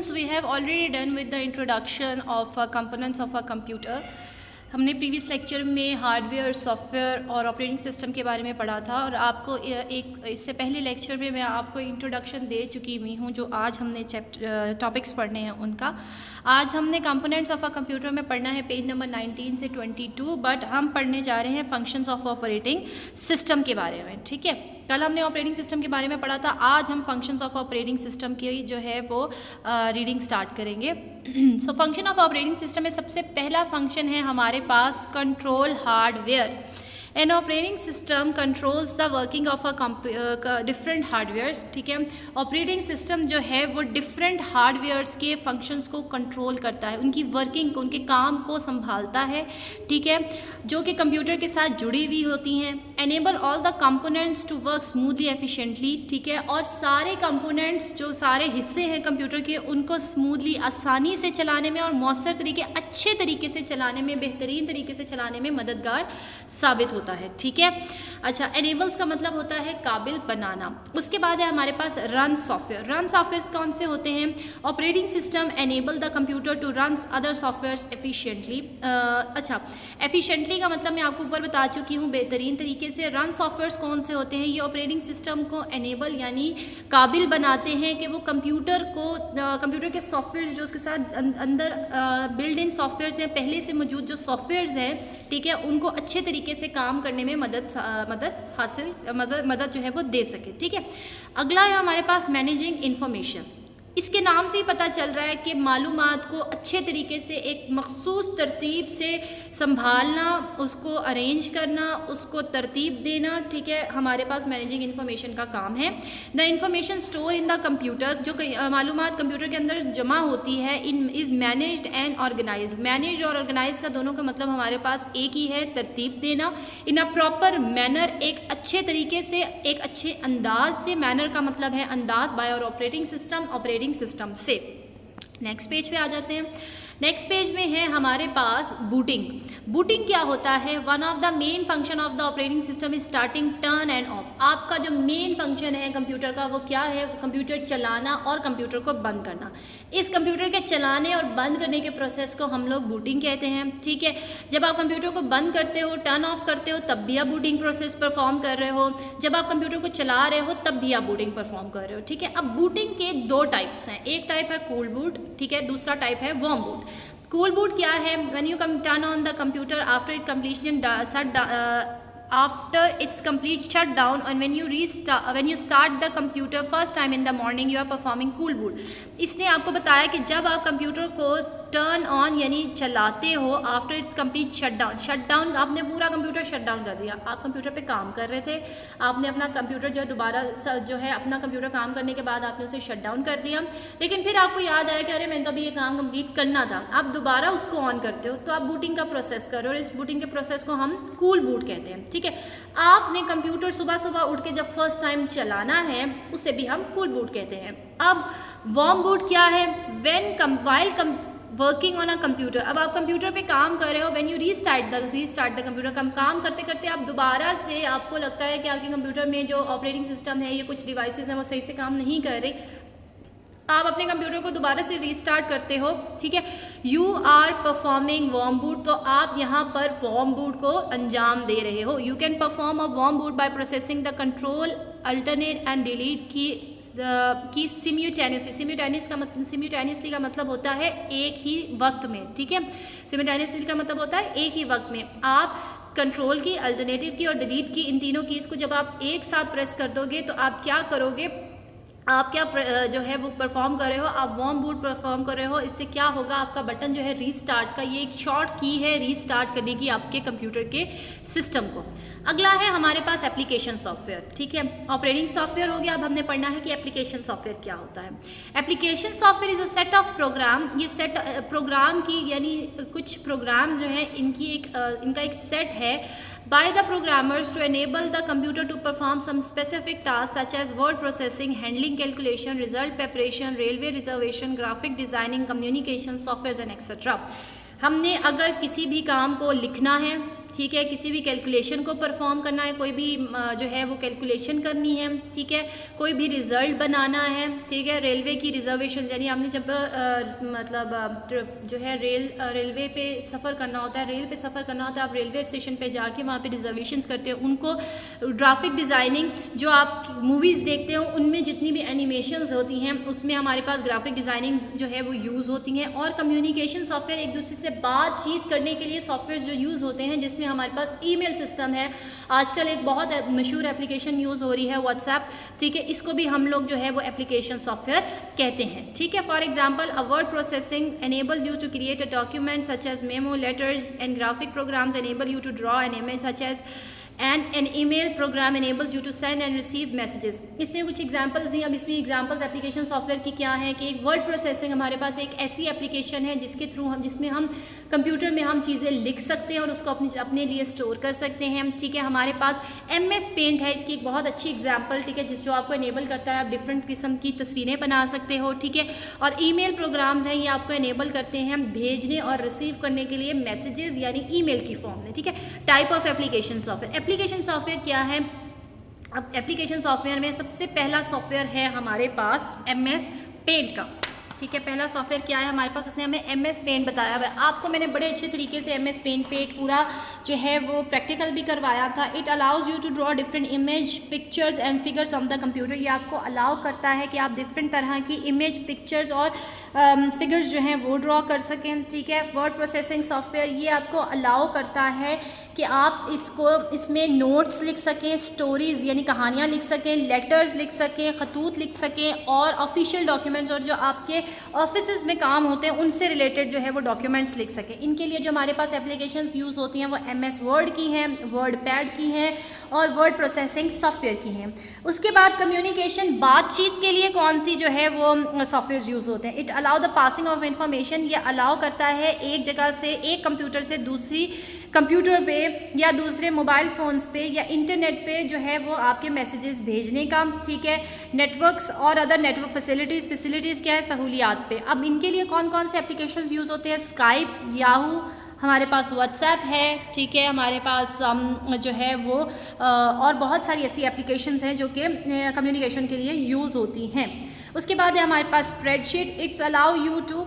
since we have already done with the introduction of components of a computer, हमने previous lecture में hardware, software और operating system के बारे में पढ़ा था और आपको एक इससे पहले लेक्चर में मैं आपको इंट्रोडक्शन दे चुकी हुई हूँ। जो आज हमने टॉपिक्स पढ़ने हैं उनका, आज हमने कंपोनेंट्स ऑफ अ कंप्यूटर में पढ़ना है पेज नंबर 19 से 22, बट हम पढ़ने जा रहे हैं फंक्शंस ऑफ ऑपरेटिंग सिस्टम के बारे में। ठीक है, कल हमने ऑपरेटिंग सिस्टम के बारे में पढ़ा था, आज हम फंक्शंस ऑफ ऑपरेटिंग सिस्टम की जो है वो रीडिंग स्टार्ट करेंगे। So function of operating system में सबसे पहला फंक्शन है हमारे पास control hardware. An operating system controls the working of a different hardwares. ठीक है, ऑपरेटिंग सिस्टम जो है वो डिफरेंट हार्डवेयर्स के फंक्शंस को कंट्रोल करता है, उनकी वर्किंग को, उनके काम को संभालता है। ठीक है, जो कि कंप्यूटर के साथ जुड़ी हुई होती हैं। Enable all the components to work smoothly efficiently. ठीक है, और सारे कंपोनेंट्स जो सारे हिस्से हैं कंप्यूटर के, उनको स्मूथली, आसानी से चलाने में और मौसर तरीके, अच्छे तरीके से चलाने में, बेहतरीन तरीके से चलाने में मददगार साबित होता है। ठीक है, अच्छा, एनेबल्स का मतलब होता है काबिल बनाना। उसके बाद है हमारे पास रन सॉफ्टवेयर। रन सॉफ्टवेयर कौन से होते हैं? Operating system enable the computer to run other softwares efficiently. अच्छा, एफिशिएंटली का मतलब मैं आपको ऊपर बता चुकी हूँ बेहतरीन तरीके से। रन सॉफ्टवेयर्स कौन से होते हैं? ये ऑपरेटिंग सिस्टम को एनेबल यानी काबिल बनाते हैं कि वो कंप्यूटर को, कंप्यूटर के सॉफ्टवेयर जो उसके साथ अंदर बिल्ड इन सॉफ्टवेयर्स हैं, पहले से मौजूद जो सॉफ्टवेयर्स हैं, ठीक है, उनको अच्छे तरीके से काम करने में मदद जो है वो दे सके। ठीक है, अगला है हमारे पास मैनेजिंग इंफॉर्मेशन। इसके नाम से ही पता चल रहा है कि मालूमात को अच्छे तरीके से एक मखसूस तरतीब से संभालना, उसको अरेंज करना, उसको तरतीब देना। ठीक है, हमारे पास मैनेजिंग इंफॉर्मेशन का काम है। The information store in the computer, जो मालूमात कंप्यूटर के अंदर जमा होती है, in is managed and organised. Manage और ऑर्गेनाइज का दोनों का मतलब हमारे पास एक ही है, तरतीब देना। इन अ प्रॉपर मैनर, एक अच्छे तरीके से, एक अच्छे अंदाज से। मैनर का मतलब है अंदाज, बाय और ऑपरेटिंग सिस्टम से। नेक्स्ट पेज पे आ जाते हैं। नेक्स्ट पेज में है हमारे पास बूटिंग। बूटिंग क्या होता है? One of the main function of the operating system is starting, turn end of. आपका जो मेन फंक्शन है कंप्यूटर का वो क्या है? कंप्यूटर चलाना और कंप्यूटर को बंद करना। इस कंप्यूटर के चलाने और बंद करने के प्रोसेस को हम लोग बूटिंग कहते हैं। ठीक है, जब आप कंप्यूटर को बंद करते हो, टर्न ऑफ करते हो, तब भी आप बूटिंग प्रोसेस परफॉर्म कर रहे हो। जब आप कंप्यूटर को चला रहे हो तब भी आप बूटिंग परफॉर्म कर रहे हो। ठीक है, अब बूटिंग के दो टाइप्स हैं। एक टाइप है कूल बूट, ठीक है, दूसरा टाइप है वार्म बूट। कूल बूट क्या है? When U turn on the computer after it completion after its complete shutdown and when you start the computer first time in the morning, you are performing cool boot. इसने आपको बताया कि जब आप computer को turn on यानी चलाते हो आफ्टर इट्स कंप्लीट शटडाउन, आपने पूरा कंप्यूटर शट डाउन कर दिया। आप कंप्यूटर पे काम कर रहे थे, आपने अपना कंप्यूटर जो है दोबारा जो है अपना कंप्यूटर काम करने के बाद आपने उसे शट डाउन कर दिया, लेकिन फिर आपको याद आया कि अरे मैंने तो अभी ये काम कंप्लीट करना था। आप दोबारा उसको ऑन करते हो तो आप बूटिंग का प्रोसेस कर रहे हो और इस बूटिंग के प्रोसेस को हम कूल बूट कहते हैं। ठीक है, आपने कंप्यूटर सुबह सुबह उठ के जब फर्स्ट टाइम चलाना है उसे भी हम कूल बूट कहते हैं। अब वार्म बूट क्या है? While working on a computer, अब आप कंप्यूटर पे काम कर रहे हो, when you restart the computer, काम करते करते आप दोबारा से आपको लगता है कि आपके कंप्यूटर में जो ऑपरेटिंग सिस्टम है, ये कुछ डिवाइसेस हैं वो सही से काम नहीं कर रही, आप अपने कंप्यूटर को दोबारा से रीस्टार्ट करते हो। ठीक है, you are performing warm boot, तो आप यहाँ पर वार्म बूट को अंजाम दे रहे हो। You can perform a warm boot by processing the control alternate and delete key simultaneously का मतलब होता है एक ही वक्त में। ठीक है, सिम्यूटेनियसली का मतलब होता है एक ही वक्त में। आप कंट्रोल की, अल्टरनेटिव की और डिलीट की, इन तीनों कीज़ को जब आप एक साथ प्रेस कर दोगे तो आप क्या करोगे? आप क्या जो है वो परफॉर्म कर रहे हो? आप वार्म बूट परफॉर्म कर रहे हो। इससे क्या होगा? आपका बटन जो है रीस्टार्ट का, ये एक शॉर्ट की है रीस्टार्ट करने की आपके कंप्यूटर के सिस्टम को। अगला है हमारे पास एप्लीकेशन सॉफ्टवेयर। ठीक है, ऑपरेटिंग सॉफ्टवेयर हो गया, अब हमने पढ़ना है कि एप्लीकेशन सॉफ्टवेयर क्या होता है। Application software is a set of program, ये सेट प्रोग्राम की यानी कुछ प्रोग्राम जो हैं इनका एक सेट है by the programmers to enable the computer to perform some specific tasks such as word processing, handling calculation, result preparation, railway reservation, graphic designing, communication, softwares and etc. हमने अगर किसी भी काम को लिखना है, ठीक है, किसी भी कैलकुलेशन को परफॉर्म करना है, कोई भी जो है वो कैलकुलेशन करनी है, ठीक है, कोई भी रिज़ल्ट बनाना है, ठीक है, रेलवे की रिजर्वेशन, यानी आपने जब जो है रेलवे पे सफ़र करना होता है, रेल पे सफ़र करना होता है, आप रेलवे स्टेशन पे जाके वहाँ पे रिजर्वेशंस करते हो, उनको ग्राफिक डिज़ाइनिंग जो आप मूवीज़ देखते हो उनमें जितनी भी एनिमेशंस होती हैं उसमें हमारे पास ग्राफिक डिज़ाइनिंग जो है वो यूज़ होती हैं। और कम्युनिकेशन सॉफ्टवेयर, एक दूसरे से बातचीत करने के लिए सॉफ्टवेयर जो यूज़ होते हैं, जिसमें हमारे पास ईमेल सिस्टम है, आजकल एक बहुत मशहूर एप्लीकेशन यूज़ हो रही है व्हाट्सएप, ठीक है, इसको भी हम लोग जो है वो एप्लीकेशन सॉफ्टवेयर कहते हैं, ठीक है। For example, a word processing enables you to create a document such as memo, letters, and graphic programs enable you to draw an image such as and an email program enables you to send and receive messages। इसने कुछ examples दी। अब इसमें examples application software की क्या है कि एक word processing हमारे पास एक ऐसी एप्लीकेशन है जिसके थ्रू जिसमें हम कंप्यूटर में हम चीज़ें लिख सकते हैं और उसको अपने लिए स्टोर कर सकते हैं, ठीक है। हमारे पास MS पेंट है, इसकी एक बहुत अच्छी एग्जांपल, ठीक है, जो आपको इनेबल करता है आप डिफरेंट किस्म की तस्वीरें बना सकते हो, ठीक है। और ईमेल प्रोग्राम्स हैं, ये आपको इनेबल करते हैं भेजने और रिसीव करने के लिए मैसेजेस, यानी ईमेल की फॉर्म में, ठीक है। Type of application software, application software क्या है? अब एप्लीकेशन सॉफ्टवेयर में सबसे पहला सॉफ्टवेयर है हमारे पास MS पेंट का, ठीक है। पहला सॉफ्टवेयर क्या है हमारे पास, उसने हमें MS पेंट बताया हुआ है। आपको मैंने बड़े अच्छे तरीके से MS पेंट पे एक पूरा जो है वो प्रैक्टिकल भी करवाया था। It allows you to draw different image, pictures and figures on the computer. ये आपको अलाउ करता है कि आप डिफरेंट तरह की इमेज, पिक्चर्स और फिगर्स जो हैं वो ड्रॉ कर सकें, ठीक है। वर्ड प्रोसेसिंग सॉफ्टवेयर ये आपको अलाउ करता है कि आप इसमें नोट्स लिख सकें, स्टोरीज़ यानी कहानियाँ लिख सकें, लेटर्स लिख सकें, खतूत लिख सकें और ऑफिशियल डॉक्यूमेंट्स और जो आपके ऑफिसेज में काम होते हैं उनसे रिलेटेड जो है वो डॉक्यूमेंट्स लिख सकें। इनके लिए जो हमारे पास एप्लीकेशंस यूज़ होती हैं वो MS वर्ड की हैं, वर्ड पैड की हैं और वर्ड प्रोसेसिंग सॉफ्टवेयर की हैं। उसके बाद कम्युनिकेशन, बातचीत के लिए कौन सी जो है वो सॉफ्टवेयर यूज़ होते हैं? It allow the passing of information, ये अलाउ करता है एक जगह से, एक कंप्यूटर से दूसरी कंप्यूटर पे या दूसरे मोबाइल फ़ोन्स पे या इंटरनेट पे जो है वो आपके मैसेजेस भेजने का, ठीक है। नेटवर्क्स और अदर नेटवर्क फैसिलिटीज़ क्या है? सहूलियात पे। अब इनके लिए कौन कौन से एप्लीकेशंस यूज़ होते हैं? स्काइप, याहू, हमारे पास व्हाट्सएप है, ठीक है, हमारे पास जो है वो और बहुत सारी ऐसी एप्लीकेशंस हैं जो कि कम्युनिकेशन के लिए यूज़ होती हैं। उसके बाद है हमारे पास spreadsheet, it's allow you to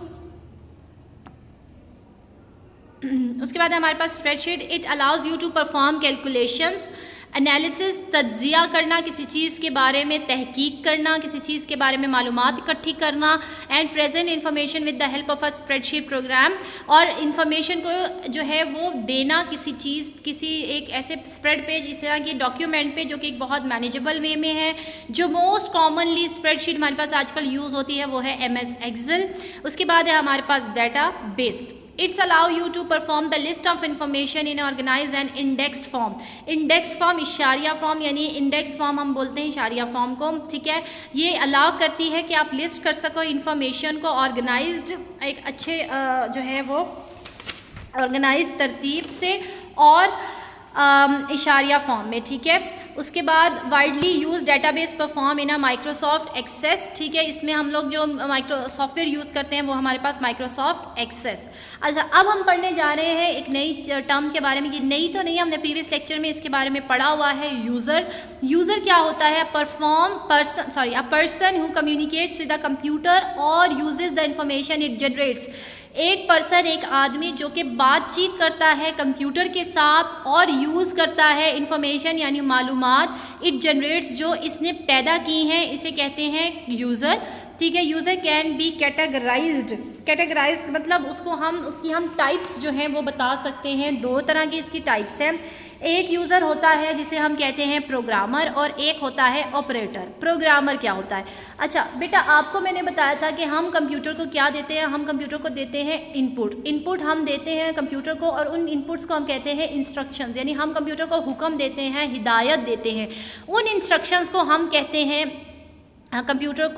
उसके बाद हमारे पास spreadsheet, it allows you to perform calculations, analysis, तज्जिया करना, किसी चीज़ के बारे में तहकीक करना, किसी चीज़ के बारे में मालूमात इकट्ठी करना, and present information with the help of a spreadsheet programme, और इन्फॉर्मेशन को जो है वो देना किसी चीज़, किसी एक ऐसे स्प्रेड पेज, इस तरह के डॉक्यूमेंट पे जो कि एक बहुत मैनेजेबल वे में है। जो मोस्ट कॉमनली स्प्रेडशीट हमारे पास आजकल यूज़ होती है वो है MS एक्सेल। उसके बाद है हमारे पास database, it's allow you to perform the list of information in organise and indexed form. Index form, इशारिया फॉर्म, यानी इंडेक्स फॉर्म हम बोलते हैं इशारिया फॉर्म को, ठीक है। ये अलाउ करती है कि आप लिस्ट कर सको इंफॉर्मेशन को ऑर्गेनाइज्ड, एक अच्छे जो है वो ऑर्गेनाइज तरतीब से और इशारिया फॉर्म में, ठीक है। उसके बाद widely use database perform in a Microsoft access, ठीक है। इसमें हम लोग जो सॉफ्टवेयर यूज़ करते हैं वो हमारे पास माइक्रोसॉफ्ट एक्सेस। अच्छा, अब हम पढ़ने जा रहे हैं एक नई टर्म के बारे में। ये नई तो नहीं, हमने प्रीवियस लेक्चर में इसके बारे में पढ़ा हुआ है। यूज़र, यूज़र क्या होता है? A person who communicates with a computer और uses the information it generates. एक पर्सन, एक आदमी जो कि बातचीत करता है कंप्यूटर के साथ और यूज़ करता है इंफॉर्मेशन यानी मालूमात, इट जनरेट्स, जो इसने पैदा की हैं, इसे कहते हैं यूज़र, ठीक है। यूज़र कैन बी कैटेगराइज्ड मतलब उसकी हम टाइप्स जो हैं वो बता सकते हैं। दो तरह की इसकी टाइप्स हैं। एक यूज़र होता है जिसे हम कहते हैं प्रोग्रामर और एक होता है ऑपरेटर। प्रोग्रामर क्या होता है? अच्छा बेटा, आपको मैंने बताया था कि हम कंप्यूटर को क्या देते हैं, हम कंप्यूटर को देते हैं इनपुट हम देते हैं कंप्यूटर को, और उन इनपुट्स को हम कहते हैं इंस्ट्रक्शंस, यानी हम कंप्यूटर को हुक्म देते हैं, हिदायत देते हैं। उन इंस्ट्रक्शंस को हम कहते हैं कंप्यूटर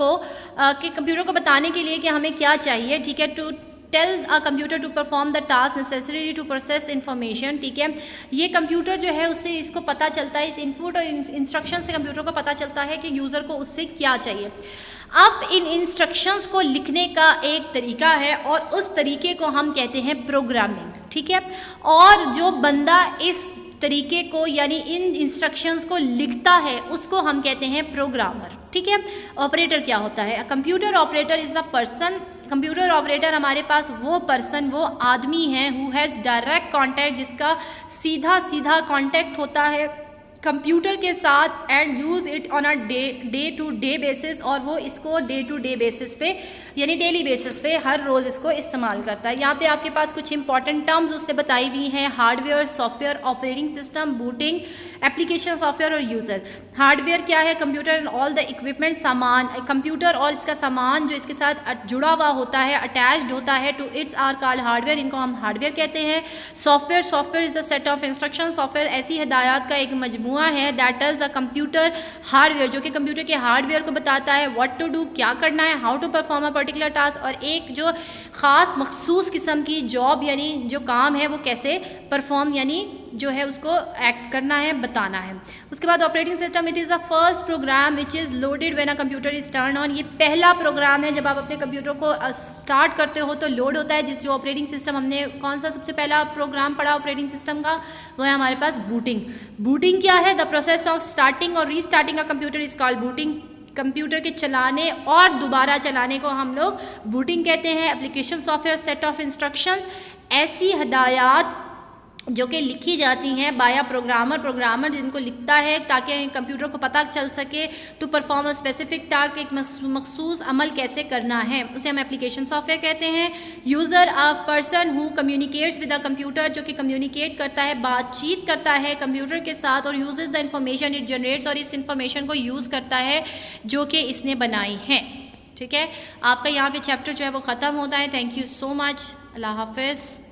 को बताने के लिए कि हमें क्या चाहिए, ठीक है। To tell a computer to perform the task necessary to process information, ठीक है। ये कंप्यूटर जो है उससे इसको पता चलता है, इस इनपुट और इंस्ट्रक्शन से कंप्यूटर को पता चलता है कि यूज़र को उससे क्या चाहिए। अब इन इंस्ट्रक्शंस को लिखने का एक तरीका है और उस तरीके को हम कहते हैं प्रोग्रामिंग, ठीक है। और जो बंदा इस तरीके को यानी इन इंस्ट्रक्शंस को लिखता है उसको हम कहते हैं प्रोग्रामर, ठीक है। ऑपरेटर क्या होता है? Computer operator is a person. Computer operator हमारे पास वो पर्सन, वो आदमी है हु हैज़ डायरेक्ट कांटेक्ट, जिसका सीधा सीधा कांटेक्ट होता है कंप्यूटर के साथ and use it on a day to day basis, और वो इसको डे टू डे बेसिस पे यानी डेली बेसिस पे हर रोज़ इसको इस्तेमाल करता है। यहाँ पे आपके पास कुछ इंपॉर्टेंट टर्म्स उसने बताई हुई हैं: hardware, software, operating system, booting, application software और यूज़र। हार्डवेयर क्या है? Computer and all the equipment, सामान, कंप्यूटर और इसका सामान जो इसके साथ जुड़ा हुआ होता है, अटैच्ड होता है to its are called hardware, इनको हम हार्डवेयर कहते हैं। Software, software is a set of instruction, software ऐसी हिदायत का एक मजमुआ है that tells a computer hardware, जो कि कंप्यूटर के हार्डवेयर को बताता है व्हाट टू डू, क्या करना है, how to perform a particular task, और एक जो ख़ास मखसूस किस्म की जॉब यानी जो काम है वो कैसे परफॉर्म यानी जो है उसको एक्ट करना है, बताना है। उसके बाद operating system, it is a first program which is loaded when a computer is turn on. ये पहला प्रोग्राम है जब आप अपने कंप्यूटर को स्टार्ट करते हो तो लोड होता है। जो ऑपरेटिंग सिस्टम हमने कौन सा सबसे पहला प्रोग्राम पढ़ा ऑपरेटिंग सिस्टम का, वो है हमारे पास बूटिंग। बूटिंग क्या है? द प्रोसेस ऑफ स्टार्टिंग और restarting a computer is called booting. Computer के चलाने और दोबारा चलाने को हम लोग बूटिंग कहते हैं। Application software, set of instructions, ऐसी हिदायत जो कि लिखी जाती हैं बाय प्रोग्रामर, प्रोग्रामर जिनको लिखता है ताकि कंप्यूटर को पता चल सके to perform a specific task, एक मखसूस अमल कैसे करना है, उसे हम एप्लीकेशन सॉफ्टवेयर कहते हैं। User a person who communicates with a computer, जो कि कम्युनिकेट करता है, बातचीत करता है कंप्यूटर के साथ, और uses the information it generates, और इस इंफॉर्मेशन को यूज़ करता है जो कि इसने बनाई है, ठीक है। आपका यहाँ पे चैप्टर जो है वो ख़त्म होता है। Thank you so much. Allah हाफिज़।